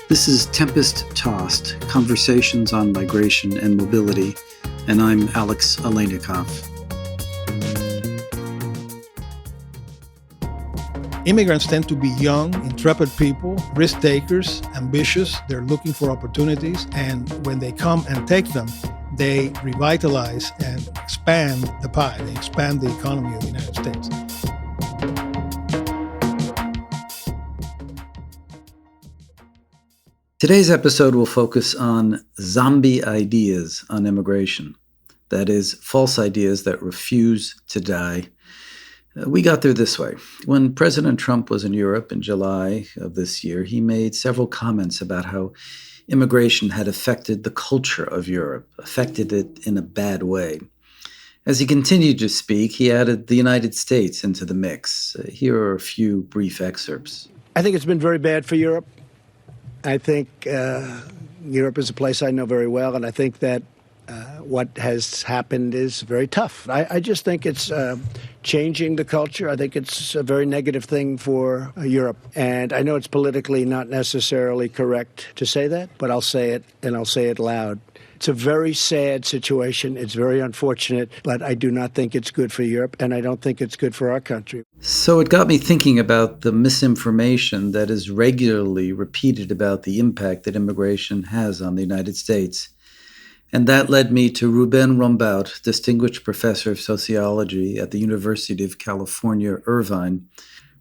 This is Tempest-Tossed, Conversations on Migration and Mobility, and I'm Alex Aleinikoff. Immigrants tend to be young, intrepid people, risk-takers, ambitious. They're looking for opportunities, and when they come and take them, they revitalize and expand the pie. They expand the economy of the United States. Today's episode will focus on zombie ideas on immigration. That is, false ideas that refuse to die. We got there this way. When President Trump was in Europe in July of this year, he made several comments about how immigration had affected the culture of Europe, affected it in a bad way. As he continued to speak, he added the United States into the mix. Here are a few brief excerpts. I think it's been very bad for Europe. I think Europe is a place I know very well, and I think that what has happened is very tough. I just think it's changing the culture. I think it's a very negative thing for Europe. And I know it's politically not necessarily correct to say that, but I'll say it, and I'll say it loud. It's a very sad situation. It's very unfortunate, but I do not think it's good for Europe, and I don't think it's good for our country. So it got me thinking about the misinformation that is regularly repeated about the impact that immigration has on the United States. And that led me to Rubén Rumbaut, Distinguished Professor of Sociology at the University of California, Irvine.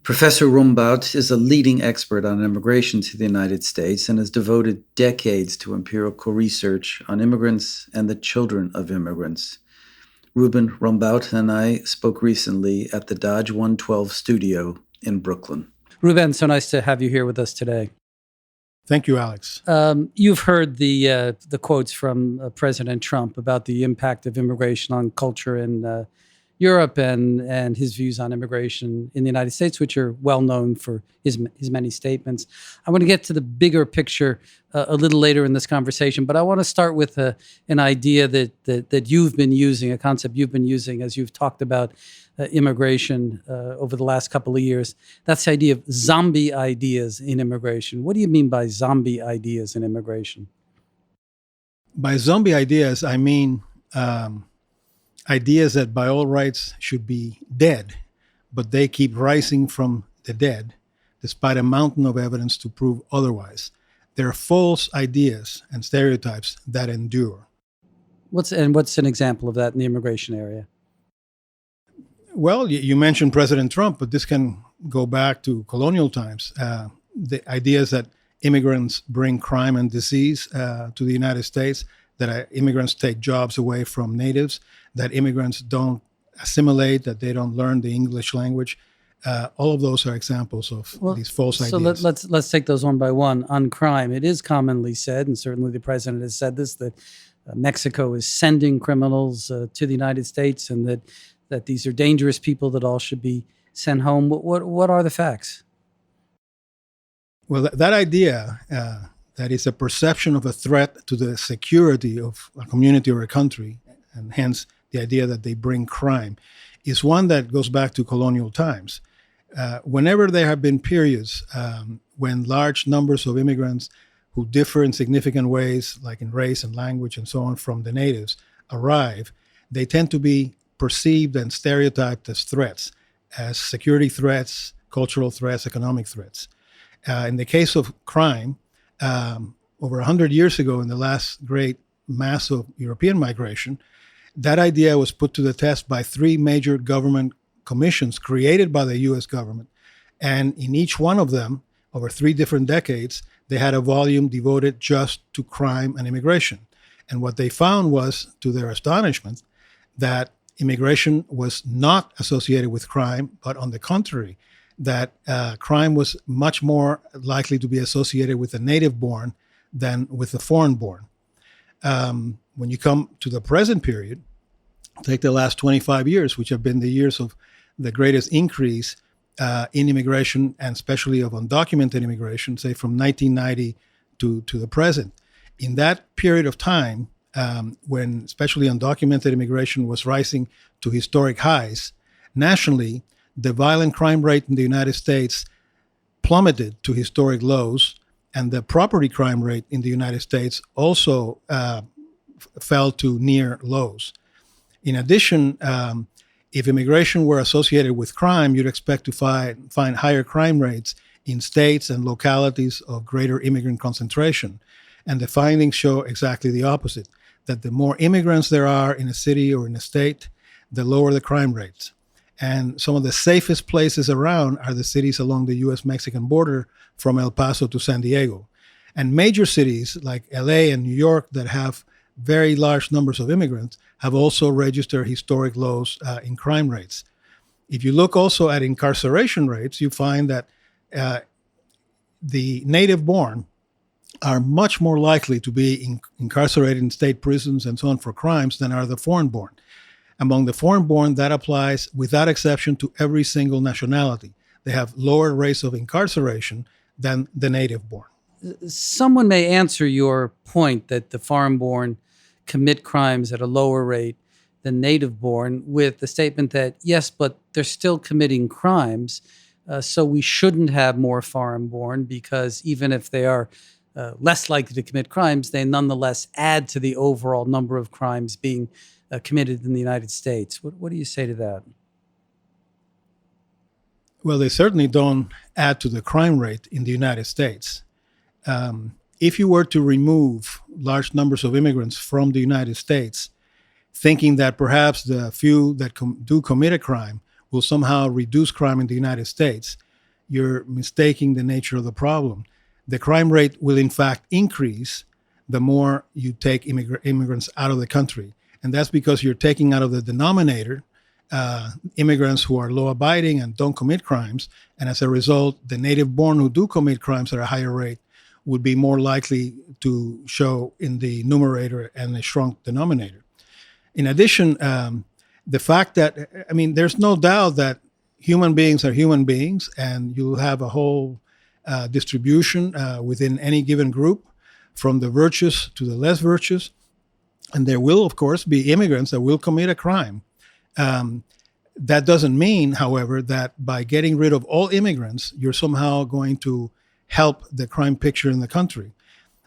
Professor Rumbaut is a leading expert on immigration to the United States and has devoted decades to empirical research on immigrants and the children of immigrants. Rubén Rumbaut and I spoke recently at the Dodge 112 studio in Brooklyn. Rubén, so nice to have you here with us today. Thank you, Alex. You've heard the quotes from President Trump about the impact of immigration on culture in Europe and his views on immigration in the United States, which are well known for his many statements. I want to get to the bigger picture a little later in this conversation, but I want to start with an idea that you've been using, a concept you've been using as you've talked about immigration over the last couple of years. That's the idea of zombie ideas in immigration. What do you mean by zombie ideas in immigration? By zombie ideas, I mean ideas that by all rights should be dead, but they keep rising from the dead, despite a mountain of evidence to prove otherwise. They're false ideas and stereotypes that endure. What's an example of that in the immigration area? Well, you mentioned President Trump, but this can go back to colonial times. The ideas that immigrants bring crime and disease to the United States, that immigrants take jobs away from natives, that immigrants don't assimilate, that they don't learn the English language. All of those are examples of these false ideas. So let's take those one by one. On crime, it is commonly said, and certainly the president has said this, that Mexico is sending criminals to the United States, and that these are dangerous people that all should be sent home. What are the facts? Well, that idea, that is a perception of a threat to the security of a community or a country, and hence the idea that they bring crime, is one that goes back to colonial times. Whenever there have been periods when large numbers of immigrants who differ in significant ways, like in race and language and so on, from the natives arrive, they tend to be perceived and stereotyped as threats, as security threats, cultural threats, economic threats. In the case of crime, over 100 years ago, in the last great mass of European migration, that idea was put to the test by three major government commissions created by the U.S. government. And in each one of them, over 3 different decades, they had a volume devoted just to crime and immigration. And what they found was, to their astonishment, that immigration was not associated with crime, but on the contrary, that crime was much more likely to be associated with the native-born than with the foreign-born. When you come to the present period, take the last 25 years, which have been the years of the greatest increase in immigration, and especially of undocumented immigration, say from 1990 to the present. In that period of time, when especially undocumented immigration was rising to historic highs, nationally, the violent crime rate in the United States plummeted to historic lows, And the property crime rate in the United States also fell to near lows. In addition, if immigration were associated with crime, you'd expect to find higher crime rates in states and localities of greater immigrant concentration. And the findings show exactly the opposite, that the more immigrants there are in a city or in a state, the lower the crime rates. And some of the safest places around are the cities along the U.S.-Mexican border from El Paso to San Diego. And major cities like LA and New York that have very large numbers of immigrants have also registered historic lows in crime rates. If you look also at incarceration rates, you find that the native-born are much more likely to be incarcerated in state prisons and so on for crimes than are the foreign-born. Among the foreign-born, that applies without exception to every single nationality. They have lower rates of incarceration than the native-born. Someone may answer your point that the foreign-born commit crimes at a lower rate than native-born with the statement that, yes, but they're still committing crimes, so we shouldn't have more foreign-born because even if they are less likely to commit crimes, they nonetheless add to the overall number of crimes being committed in the United States. What do you say to that? Well, they certainly don't add to the crime rate in the United States. If you were to remove large numbers of immigrants from the United States, thinking that perhaps the few that do commit a crime will somehow reduce crime in the United States, you're mistaking the nature of the problem. The crime rate will in fact increase the more you take immigrants out of the country. And that's because you're taking out of the denominator immigrants who are law-abiding and don't commit crimes. And as a result, the native-born who do commit crimes at a higher rate would be more likely to show in the numerator and the shrunk denominator. In addition, the fact that, there's no doubt that human beings are human beings, and you have a whole distribution within any given group, from the virtuous to the less virtuous. And there will, of course, be immigrants that will commit a crime. That doesn't mean, however, that by getting rid of all immigrants, you're somehow going to help the crime picture in the country.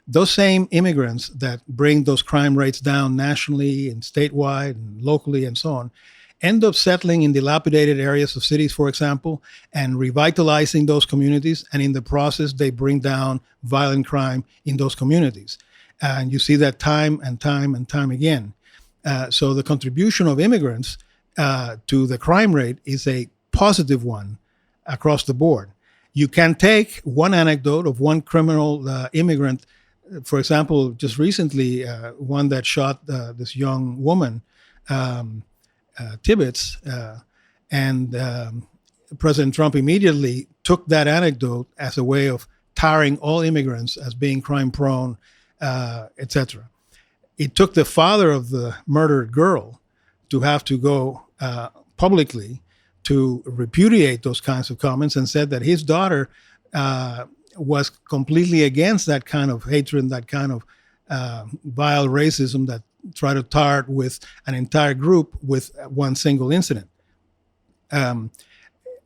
Those same immigrants that bring those crime rates down nationally and statewide and locally and so on end up settling in dilapidated areas of cities, for example, and revitalizing those communities. And in the process, they bring down violent crime in those communities. And you see that time and time and time again. So the contribution of immigrants to the crime rate is a positive one across the board. You can take one anecdote of one criminal immigrant, for example, just recently, one that shot this young woman, Tibbetts, and President Trump immediately took that anecdote as a way of tarring all immigrants as being crime-prone, etc. It took the father of the murdered girl to have to go publicly to repudiate those kinds of comments and said that his daughter was completely against that kind of hatred and that kind of vile racism that try to tar with an entire group with one single incident.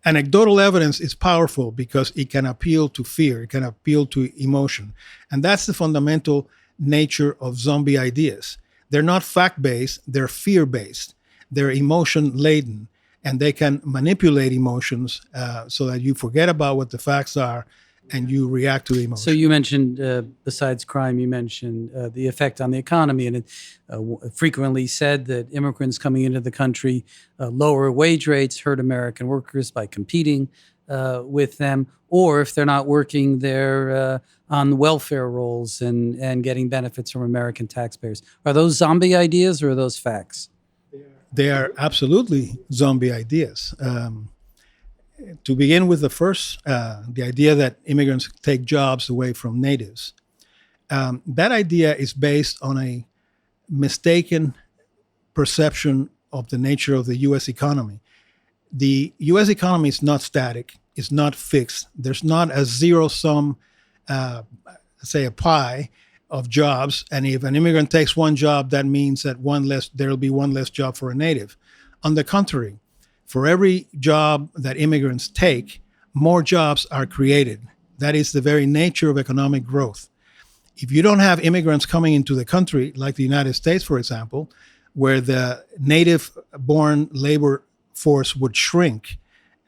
Anecdotal evidence is powerful because it can appeal to fear, it can appeal to emotion. And that's the fundamental nature of zombie ideas. They're not fact-based, they're fear-based. They're emotion-laden, and they can manipulate emotions so that you forget about what the facts are and you react to the emotion. So you mentioned, besides crime, you mentioned the effect on the economy, and it frequently said that immigrants coming into the country lower wage rates, hurt American workers by competing with them, or if they're not working, they're on welfare rolls and getting benefits from American taxpayers. Are those zombie ideas or are those facts? They are absolutely zombie ideas. To begin with the first, the idea that immigrants take jobs away from natives. That idea is based on a mistaken perception of the nature of the U.S. economy. The U.S. economy is not static. It's not fixed. There's not a zero-sum, say, a pie of jobs. And if an immigrant takes one job, that means that there'll be one less job for a native. On the contrary, for every job that immigrants take, more jobs are created That is the very nature of economic growth. If you don't have immigrants coming into the country, like the United States, for example, where the native-born labor force would shrink,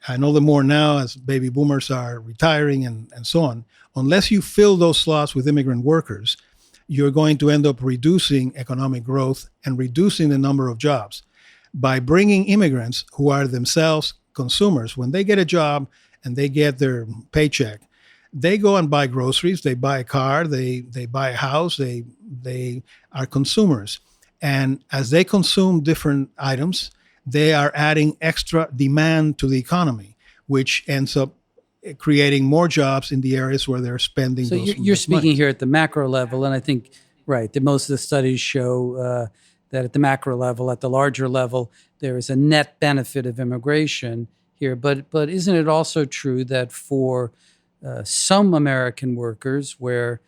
and all the more now as baby boomers are retiring and so on, unless you fill those slots with immigrant workers, you're going to end up reducing economic growth and reducing the number of jobs. By bringing immigrants who are themselves consumers, when they get a job and they get their paycheck, they go and buy groceries, they buy a car, they buy a house, they are consumers. And as they consume different items, they are adding extra demand to the economy, which ends up creating more jobs in the areas where they're spending. So those you're speaking money. here at the macro level, and I think, right, that most of the studies show that at the macro level, at the larger level, there is a net benefit of immigration here. But isn't it also true that for some American workers where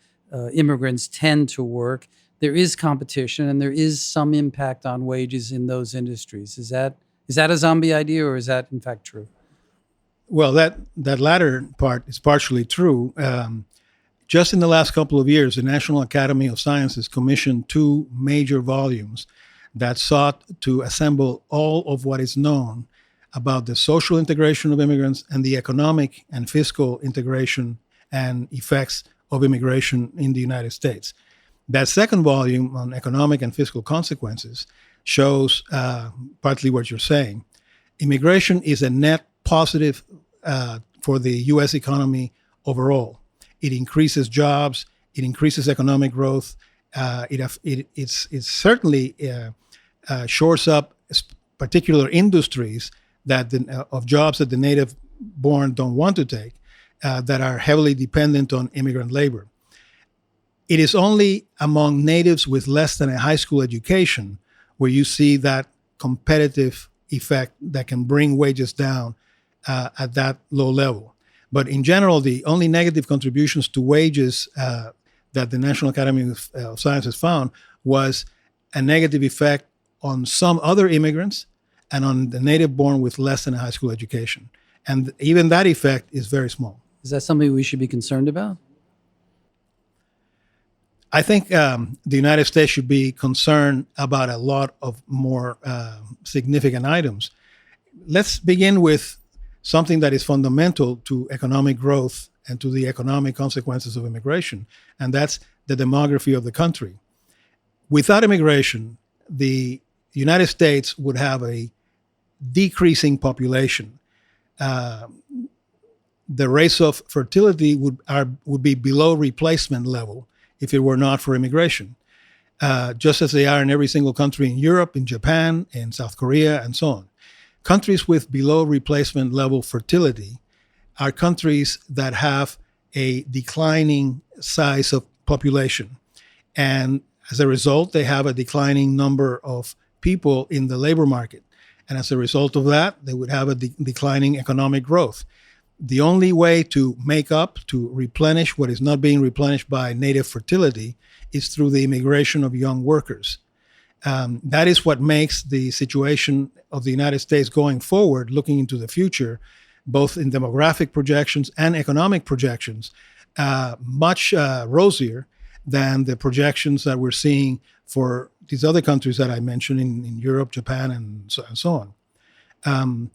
immigrants tend to work, there is competition and there is some impact on wages in those industries? Is that a zombie idea, or is that in fact true? Well, that latter part is partially true. Just in the last couple of years, the National Academy of Sciences commissioned 2 major volumes that sought to assemble all of what is known about the social integration of immigrants and the economic and fiscal integration and effects of immigration in the United States. That second volume on economic and fiscal consequences shows partly what you're saying. Immigration is a net positive for the U.S. economy overall. It increases jobs. It increases economic growth. It certainly shores up particular industries of jobs that the native-born don't want to take, that are heavily dependent on immigrant labor. It is only among natives with less than a high school education where you see that competitive effect that can bring wages down at that low level. But in general, the only negative contributions to wages that the National Academy of Sciences found was a negative effect on some other immigrants and on the native-born with less than a high school education. And even that effect is very small. Is that something we should be concerned about? I think the United States should be concerned about a lot of more significant items. Let's begin with something that is fundamental to economic growth and to the economic consequences of immigration, and that's the demography of the country. Without immigration, the United States would have a decreasing population. The rates of fertility would be below replacement level if it were not for immigration, just as they are in every single country in Europe, in Japan, in South Korea, and so on. Countries with below replacement level fertility are countries that have a declining size of population. And as a result, they have a declining number of people in the labor market. And as a result of that, they would have a declining economic growth. The only way to make up, to replenish what is not being replenished by native fertility is through the immigration of young workers. That is what makes the situation of the United States going forward, looking into the future, both in demographic projections and economic projections, much rosier than the projections that we're seeing for these other countries that I mentioned in Europe, Japan, and so on.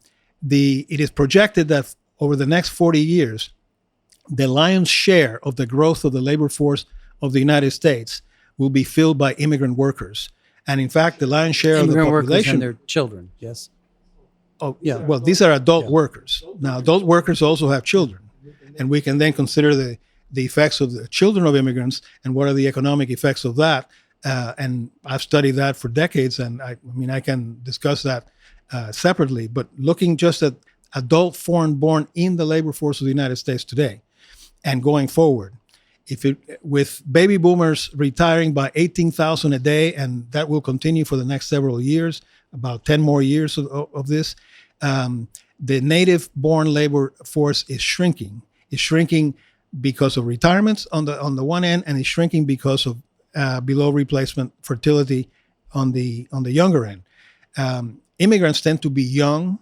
It is projected that over the next 40 years, the lion's share of the growth of the labor force of the United States will be filled by immigrant workers. And in fact, the lion's share of the population... Immigrant workers and their children, yes? Oh, yeah. Well, these are adult workers. Now, adult workers also have children. And we can then consider the effects of the children of immigrants and what are the economic effects of that. And I've studied that for decades, and I can discuss that separately. But looking just at adult foreign-born in the labor force of the United States today and going forward, with baby boomers retiring by 18,000 a day, and that will continue for the next several years, about 10 more years of this, the native-born labor force is shrinking. It's shrinking because of retirements on the one end, and it's shrinking because of below replacement fertility on the younger end. Immigrants tend to be young,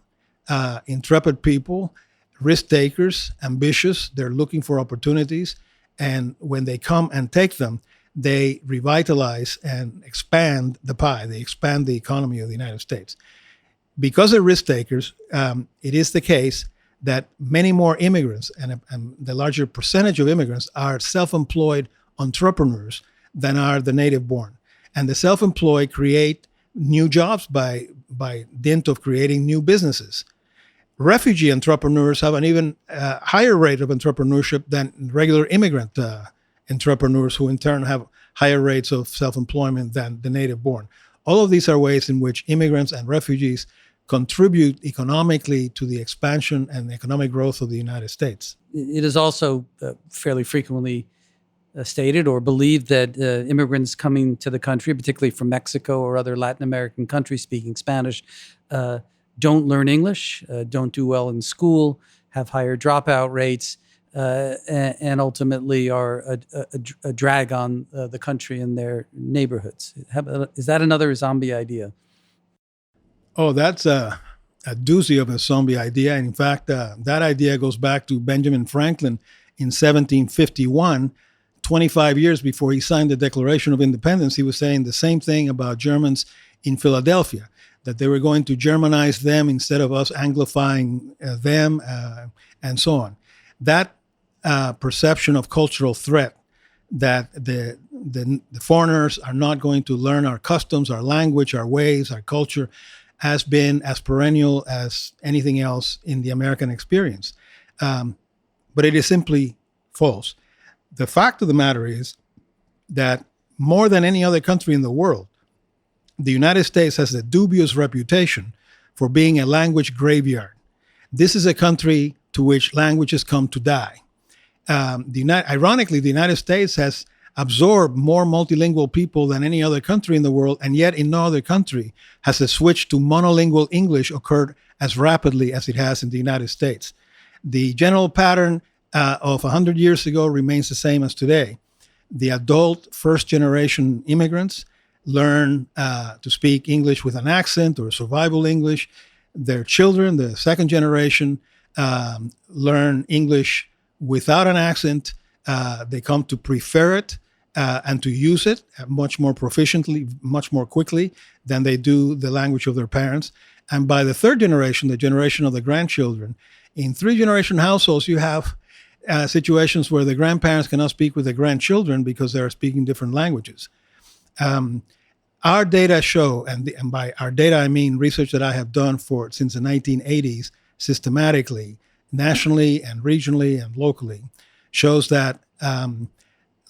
intrepid people risk takers, ambitious. They're looking for opportunities. And when they come and take them, they revitalize and expand the pie. They expand the economy of the United States. Because they're risk takers, it is the case that many more immigrants and the larger percentage of immigrants are self-employed entrepreneurs than are the native born. And the self-employed create new jobs by dint of creating new businesses. Refugee entrepreneurs have an even higher rate of entrepreneurship than regular immigrant entrepreneurs, who in turn have higher rates of self-employment than the native born. All of these are ways in which immigrants and refugees contribute economically to the expansion and economic growth of the United States. It is also fairly frequently stated or believed that immigrants coming to the country, particularly from Mexico or other Latin American countries speaking Spanish, don't learn English, don't do well in school, have higher dropout rates, and ultimately are a drag on the country and their neighborhoods. Is that another zombie idea? Oh, that's a doozy of a zombie idea. In fact, that idea goes back to Benjamin Franklin in 1751, 25 years before he signed the Declaration of Independence. He was saying the same thing about Germans in Philadelphia, that they were going to Germanize them instead of us Anglifying them, and so on. That perception of cultural threat, that the foreigners are not going to learn our customs, our language, our ways, our culture, has been as perennial as anything else in the American experience. But it is simply false. The fact of the matter is that more than any other country in the world, the United States has the dubious reputation for being a language graveyard. This is a country to which languages come to die. Ironically, the United States has absorbed more multilingual people than any other country in the world, and yet in no other country has a switch to monolingual English occurred as rapidly as it has in the United States. The general pattern of 100 years ago remains the same as today. The adult first-generation immigrants learn to speak English with an accent or survival English. Their children, the second generation, learn English without an accent. They come to prefer it and to use it much more proficiently, much more quickly than they do the language of their parents. And by the third generation, the generation of the grandchildren, in three-generation households, you have situations where the grandparents cannot speak with the grandchildren because they are speaking different languages. Our data show, and by our data I mean research that I have done since the 1980s, systematically, nationally and regionally and locally, shows that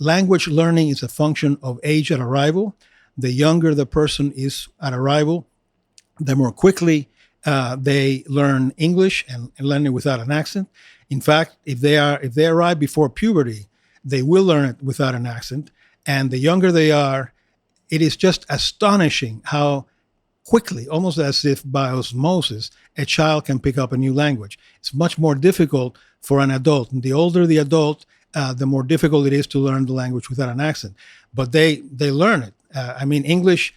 language learning is a function of age at arrival. The younger the person is at arrival, the more quickly they learn English and learn it without an accent. In fact, if they arrive before puberty, they will learn it without an accent. And the younger they are, it is just astonishing how quickly, almost as if by osmosis, a child can pick up a new language. It's much more difficult for an adult. And the older the adult, the more difficult it is to learn the language without an accent. But they learn it. English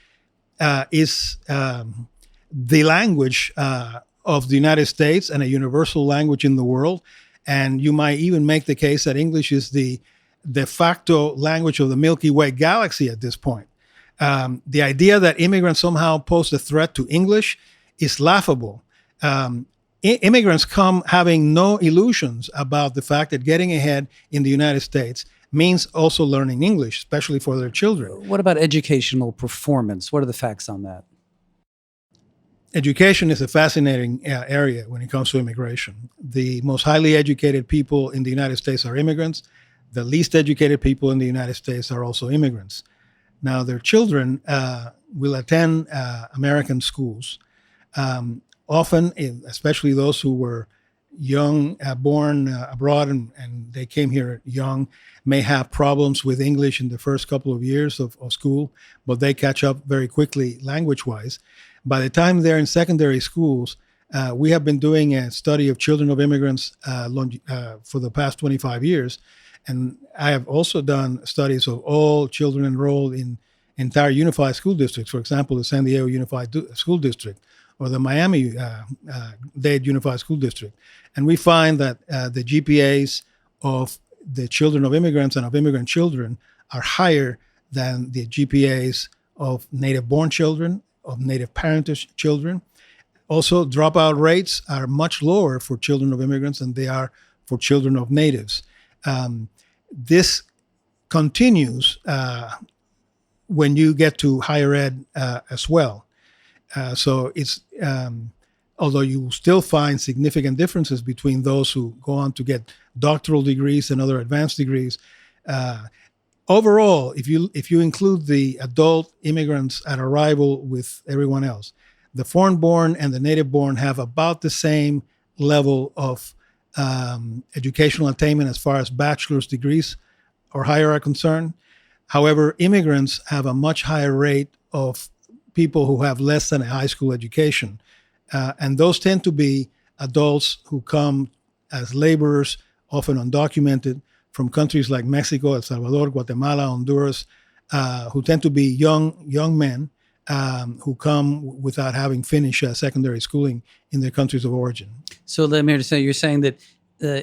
is the language of the United States and a universal language in the world. And you might even make the case that English is the de facto language of the Milky Way galaxy at this point. The idea that immigrants somehow pose a threat to English is laughable. Immigrants come having no illusions about the fact that getting ahead in the United States means also learning English, especially for their children. What about educational performance? What are the facts on that? Education is a fascinating area when it comes to immigration. The most highly educated people in the United States are immigrants. The least educated people in the United States are also immigrants. Now, their children will attend American schools. Often, especially those who were young, born abroad, and they came here young, may have problems with English in the first couple of years of school, but they catch up very quickly language-wise. By the time they're in secondary schools, we have been doing a study of children of immigrants for the past 25 years. And I have also done studies of all children enrolled in entire unified school districts. For example, the San Diego Unified School District, or the Miami-Dade Unified School District. And we find that the GPAs of the children of immigrants and of immigrant children are higher than the GPAs of native-born children, of native parentage children. Also, dropout rates are much lower for children of immigrants than they are for children of natives. This continues when you get to higher ed as well. So it's although you still find significant differences between those who go on to get doctoral degrees and other advanced degrees. Overall, if you include the adult immigrants at arrival with everyone else, the foreign-born and the native-born have about the same level of educational attainment as far as bachelor's degrees or higher are concerned. However, immigrants have a much higher rate of people who have less than a high school education. And those tend to be adults who come as laborers, often undocumented, from countries like Mexico, El Salvador, Guatemala, Honduras, who tend to be young men who come without having finished secondary schooling in their countries of origin. So let me understand, you're saying that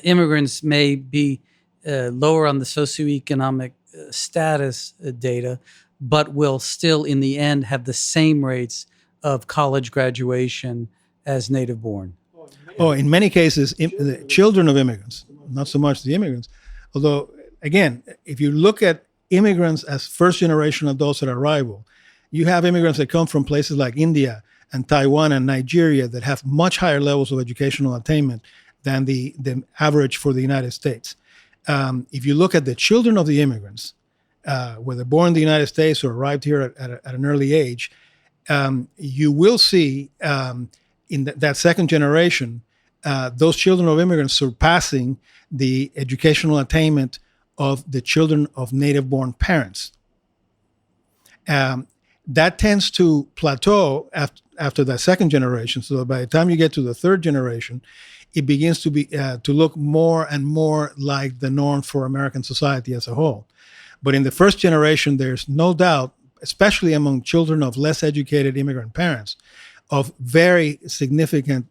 immigrants may be lower on the socioeconomic status data, but will still, in the end, have the same rates of college graduation as native-born. Oh, in many cases, the children of immigrants, not so much the immigrants. Although, again, if you look at immigrants as first-generation adults at arrival, you have immigrants that come from places like India and Taiwan and Nigeria that have much higher levels of educational attainment than the average for the United States. If you look at the children of the immigrants, whether born in the United States or arrived here at an early age, you will see in that second generation, those children of immigrants surpassing the educational attainment of the children of native-born parents. That tends to plateau after that second generation, so that by the time you get to the third generation, it begins to be to look more and more like the norm for American society as a whole. But in the first generation, there's no doubt, especially among children of less educated immigrant parents, of very significant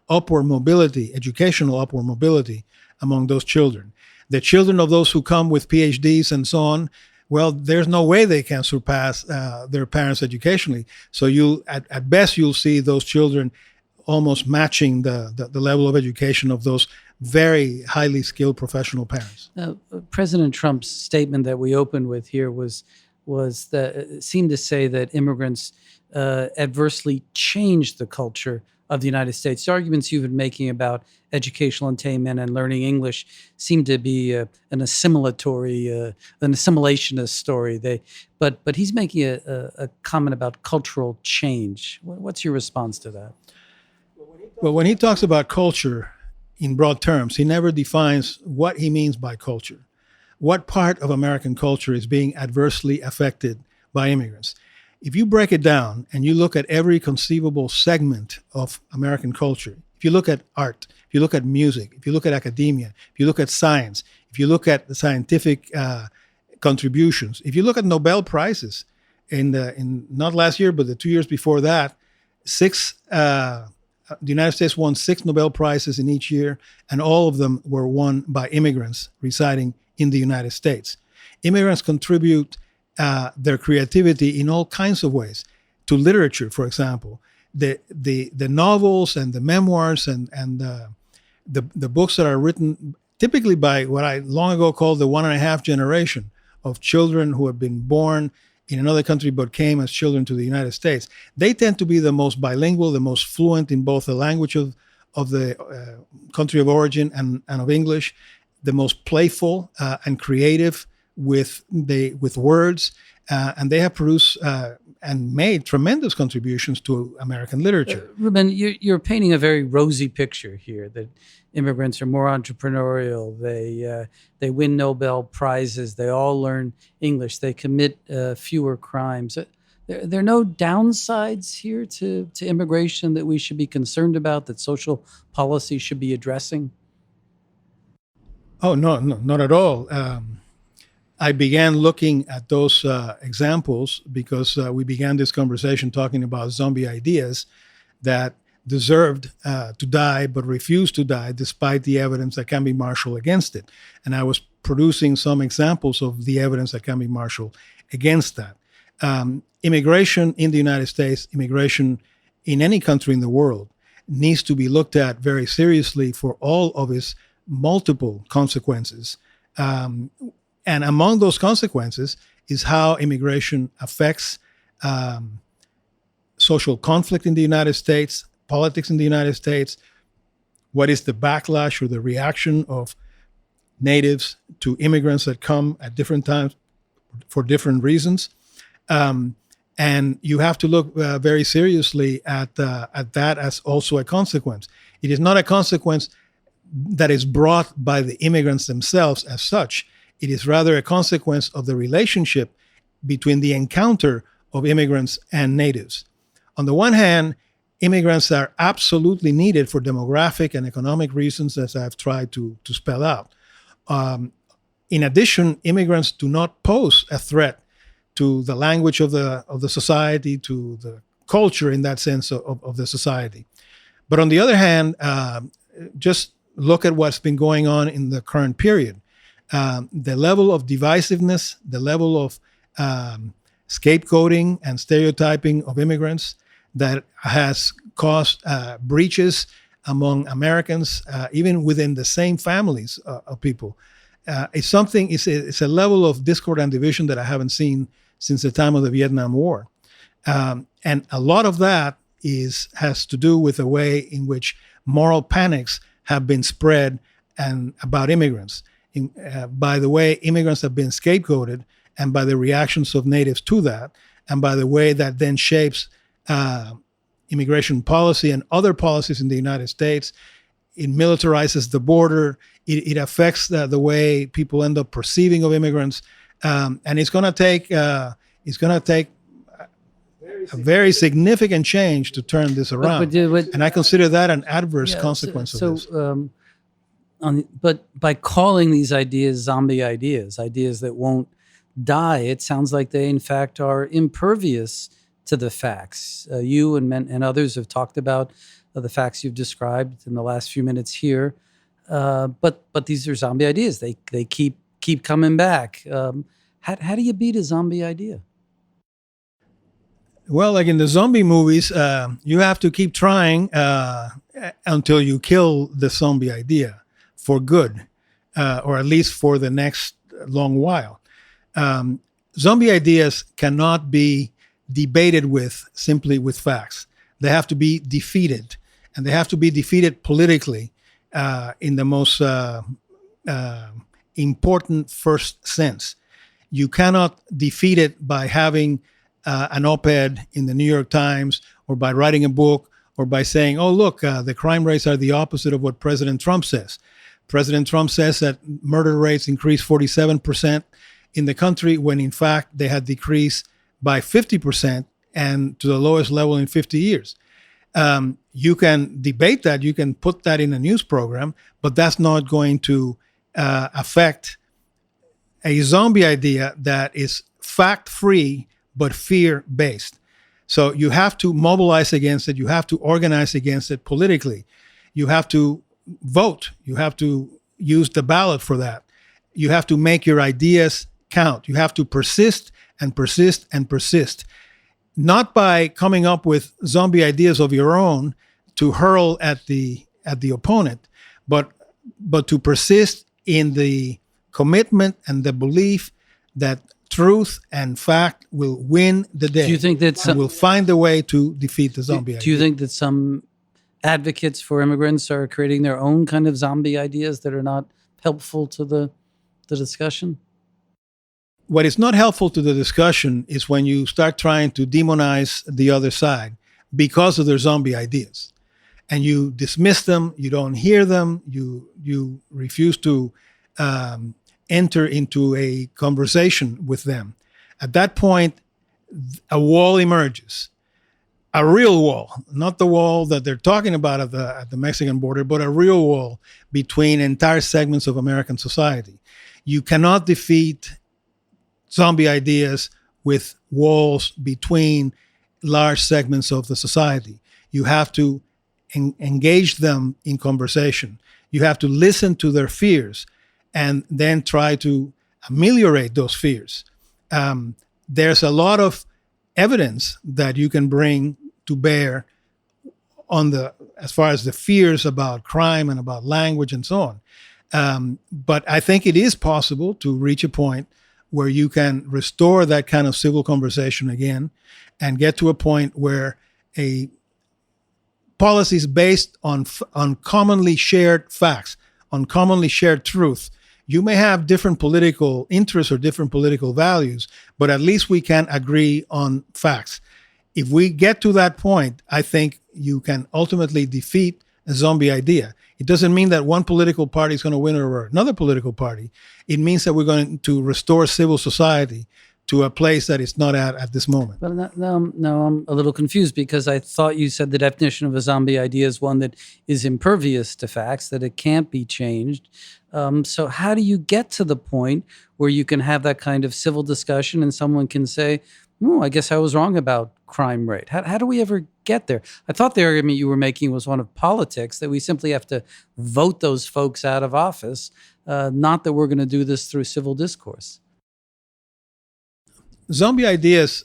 upward mobility, educational upward mobility among those children. The children of those who come with PhDs and so on, well, there's no way they can surpass their parents educationally. So at best, you'll see those children almost matching the level of education of those very highly skilled professional parents. President Trump's statement that we opened with here was that seemed to say that immigrants adversely changed the culture of the United States. The arguments you've been making about educational attainment and learning English seem to be an assimilationist story. But he's making a comment about cultural change. What's your response to that? Well, when he talks about culture in broad terms, he never defines what he means by culture. What part of American culture is being adversely affected by immigrants? If you break it down and you look at every conceivable segment of American culture, if you look at art, if you look at music, if you look at academia, if you look at science, if you look at the scientific contributions, if you look at Nobel Prizes, in not last year, but the 2 years before that, the United States won 6 Nobel Prizes in each year, and all of them were won by immigrants residing in the United States. Immigrants contribute their creativity in all kinds of ways to literature, for example. The novels and the memoirs and the books that are written typically by what I long ago called the 1.5 generation of children who have been born in another country but came as children to the United States. They tend to be the most bilingual, the most fluent in both the language of the country of origin and of English, the most playful and creative with words, and they have produced and made tremendous contributions to American literature. Rubén, you're painting a very rosy picture here, that immigrants are more entrepreneurial, they win Nobel Prizes, they all learn English, they commit fewer crimes. There are no downsides here to immigration that we should be concerned about, that social policy should be addressing? Oh, no, not at all. I began looking at those examples because we began this conversation talking about zombie ideas. that deserved to die but refused to die despite the evidence that can be marshaled against it. And I was producing some examples of the evidence that can be marshaled against that. Immigration in the United States, immigration in any country in the world, needs to be looked at very seriously for all of its multiple consequences. And among those consequences is how immigration affects social conflict in the United States, politics in the United States, what is the backlash or the reaction of natives to immigrants that come at different times for different reasons. And you have to look very seriously at that as also a consequence. It is not a consequence that is brought by the immigrants themselves as such. It is rather a consequence of the relationship between the encounter of immigrants and natives. On the one hand, immigrants are absolutely needed for demographic and economic reasons, as I've tried to spell out. In addition, immigrants do not pose a threat to the language of the society, to the culture in that sense of the society. But on the other hand, just look at what's been going on in the current period. The level of divisiveness, the level of scapegoating and stereotyping of immigrants that has caused breaches among Americans, even within the same families of people. It's a level of discord and division that I haven't seen since the time of the Vietnam War. And a lot of that has to do with the way in which moral panics have been spread and about immigrants, by the way immigrants have been scapegoated and by the reactions of natives to that, and by the way that then shapes immigration policy and other policies in the United States. It militarizes the border. It affects the way people end up perceiving of immigrants, and it's going to take a very significant change to turn this around. And I consider that an adverse consequence of this. But by calling these ideas zombie ideas that won't die, it sounds like they in fact are impervious to the facts. You and others have talked about the facts you've described in the last few minutes here, but these are zombie ideas. They keep coming back. How do you beat a zombie idea? Well, like in the zombie movies, you have to keep trying until you kill the zombie idea for good, or at least for the next long while. Zombie ideas cannot be debated simply with facts. They have to be defeated, and they have to be defeated politically in the most important first sense. You cannot defeat it by having an op-ed in the New York Times, or by writing a book, or by saying, oh, look, the crime rates are the opposite of what President Trump says. President Trump says that murder rates increased 47% in the country, when in fact they had decreased by 50% and to the lowest level in 50 years. You can debate that, you can put that in a news program, but that's not going to affect a zombie idea that is fact-free but fear-based. So you have to mobilize against it, you have to organize against it politically. You have to vote, you have to use the ballot for that. You have to make your ideas count. You have to persist and persist and persist, not by coming up with zombie ideas of your own to hurl at the opponent, but to persist in the commitment and the belief that truth and fact will win the day. Do you think that will find a way to defeat the zombie idea? Do you think that some advocates for immigrants are creating their own kind of zombie ideas that are not helpful to the discussion? What is not helpful to the discussion is when you start trying to demonize the other side because of their zombie ideas. And you dismiss them, you don't hear them, you refuse to enter into a conversation with them. At that point, a wall emerges. A real wall, not the wall that they're talking about at the Mexican border, but a real wall between entire segments of American society. You cannot defeat zombie ideas with walls between large segments of the society. You have to engage them in conversation. You have to listen to their fears and then try to ameliorate those fears. There's a lot of evidence that you can bring to bear on as far as the fears about crime and about language and so on. But I think it is possible to reach a point where you can restore that kind of civil conversation again and get to a point where a policies based on commonly shared facts, on commonly shared truth. You may have different political interests or different political values, but at least we can agree on facts. If we get to that point, I think you can ultimately defeat a zombie idea. It doesn't mean that one political party is going to win over another political party. It means that we're going to restore civil society to a place that it's not at this moment. But now I'm a little confused, because I thought you said the definition of a zombie idea is one that is impervious to facts, that it can't be changed. So how do you get to the point where you can have that kind of civil discussion and someone can say, oh, I guess I was wrong about crime rate? How do we ever get there? I thought the argument you were making was one of politics, that we simply have to vote those folks out of office, not that we're going to do this through civil discourse. Zombie ideas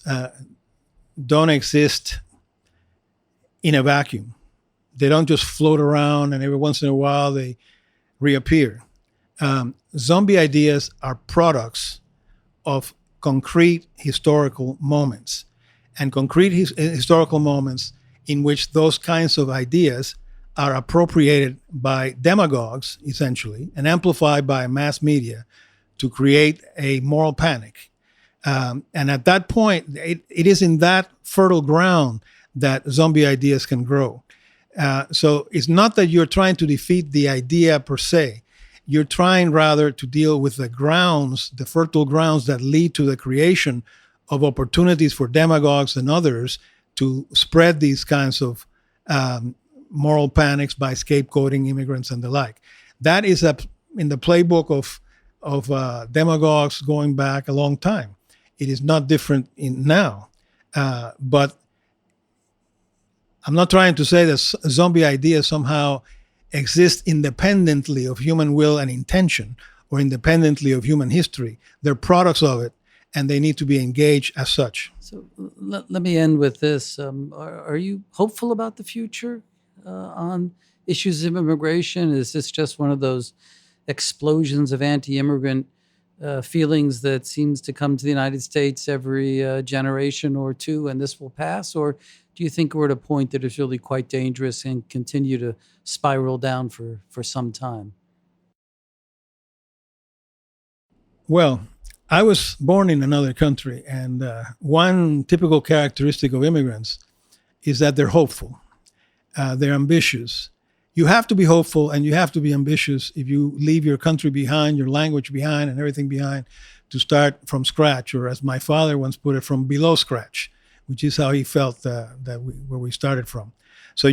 don't exist in a vacuum. They don't just float around and every once in a while they reappear. Zombie ideas are products of concrete historical moments, and concrete historical moments in which those kinds of ideas are appropriated by demagogues, essentially, and amplified by mass media to create a moral panic. And at that point, it is in that fertile ground that zombie ideas can grow. So it's not that you're trying to defeat the idea per se. You're trying rather to deal with the grounds, the fertile grounds that lead to the creation of opportunities for demagogues and others to spread these kinds of moral panics by scapegoating immigrants and the like. That is in the playbook of demagogues going back a long time. It is not different now. But I'm not trying to say that zombie ideas somehow exist independently of human will and intention or independently of human history. They're products of it, and they need to be engaged as such. So let me end with this. Are you hopeful about the future on issues of immigration? Is this just one of those explosions of anti-immigrant feelings that seems to come to the United States every generation or two, and this will pass? Or do you think we're at a point that is really quite dangerous and continue to spiral down for some time? Well, I was born in another country, and one typical characteristic of immigrants is that they're hopeful. They're ambitious. You have to be hopeful and you have to be ambitious if you leave your country behind, your language behind, and everything behind to start from scratch, or as my father once put it, from below scratch, which is how he felt where we started from. So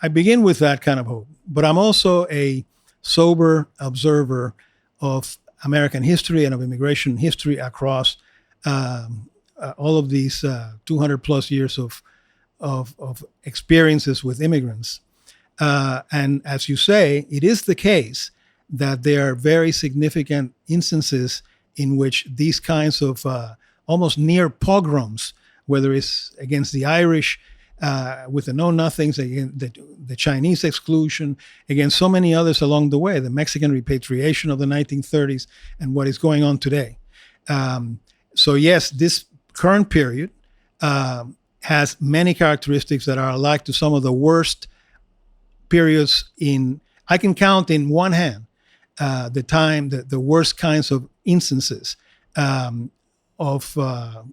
I begin with that kind of hope. But I'm also a sober observer of American history and of immigration history across all of these 200 plus years of experiences with immigrants. And as you say, it is the case that there are very significant instances in which these kinds of almost near pogroms, whether it's against the Irish, with the know-nothings, against the Chinese exclusion, against so many others along the way, the Mexican repatriation of the 1930s, and what is going on today. So yes, this current period has many characteristics that are alike to some of the worst periods I can count in one hand the worst kinds of instances of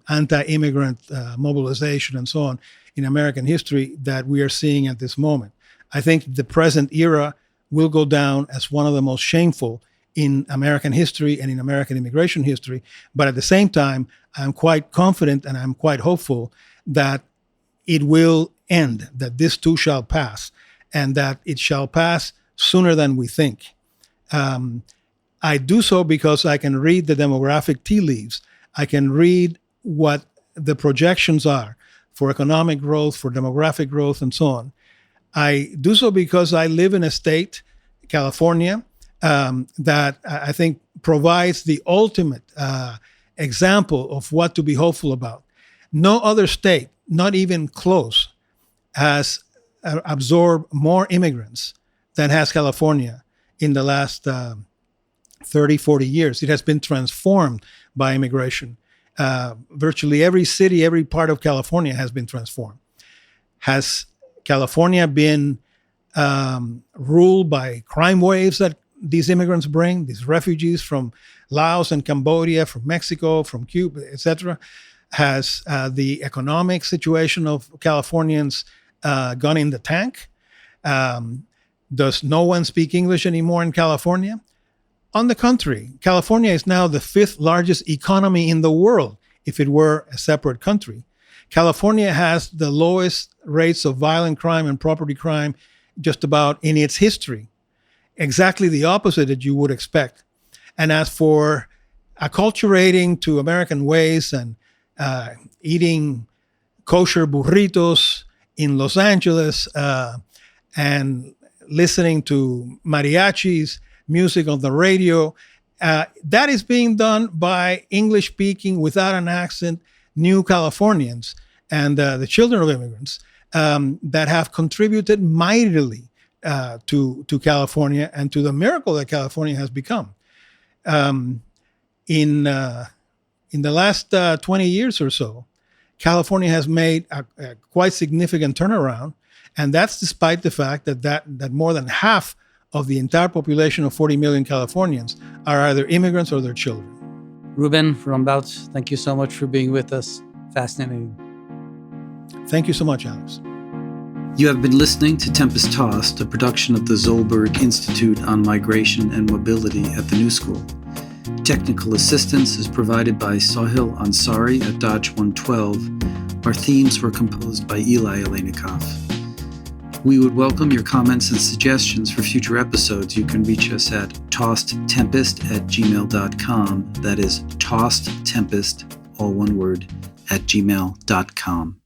anti-immigrant mobilization and so on in American history that we are seeing at this moment. I think the present era will go down as one of the most shameful in American history and in American immigration history. But at the same time, I'm quite confident and I'm quite hopeful that it will end, that this too shall pass, and that it shall pass sooner than we think. I do so because I can read the demographic tea leaves. I can read what the projections are for economic growth, for demographic growth, and so on. I do so because I live in a state, California, that I think provides the ultimate example of what to be hopeful about. No other state, not even close, has absorbed more immigrants than has California in the last 30, 40 years. It has been transformed by immigration. Virtually every city, every part of California has been transformed. Has California been ruled by crime waves that these immigrants bring, these refugees from Laos and Cambodia, from Mexico, from Cuba, etc.? Has the economic situation of Californians gone in the tank? Does no one speak English anymore in California? On the contrary, California is now the 5th largest economy in the world if it were a separate country. California has the lowest rates of violent crime and property crime just about in its history. Exactly the opposite that you would expect. And as for acculturating to American ways and eating kosher burritos in Los Angeles and listening to mariachis, music on the radio, that is being done by English-speaking, without an accent, new Californians and the children of immigrants that have contributed mightily to California and to the miracle that California has become. In the last 20 years or so, California has made a quite significant turnaround, and that's despite the fact that more than half of the entire population of 40 million Californians are either immigrants or their children. Rubén Rumbaut, thank you so much for being with us. Fascinating. Thank you so much, Alex. You have been listening to Tempest Tossed, a production of the Zolberg Institute on Migration and Mobility at the New School. Technical assistance is provided by Sohail Ansari at Dodge 112. Our themes were composed by Eli Alenikoff. We would welcome your comments and suggestions for future episodes. You can reach us at tossedtempest@gmail.com. That is tossedtempest, all one word, @gmail.com.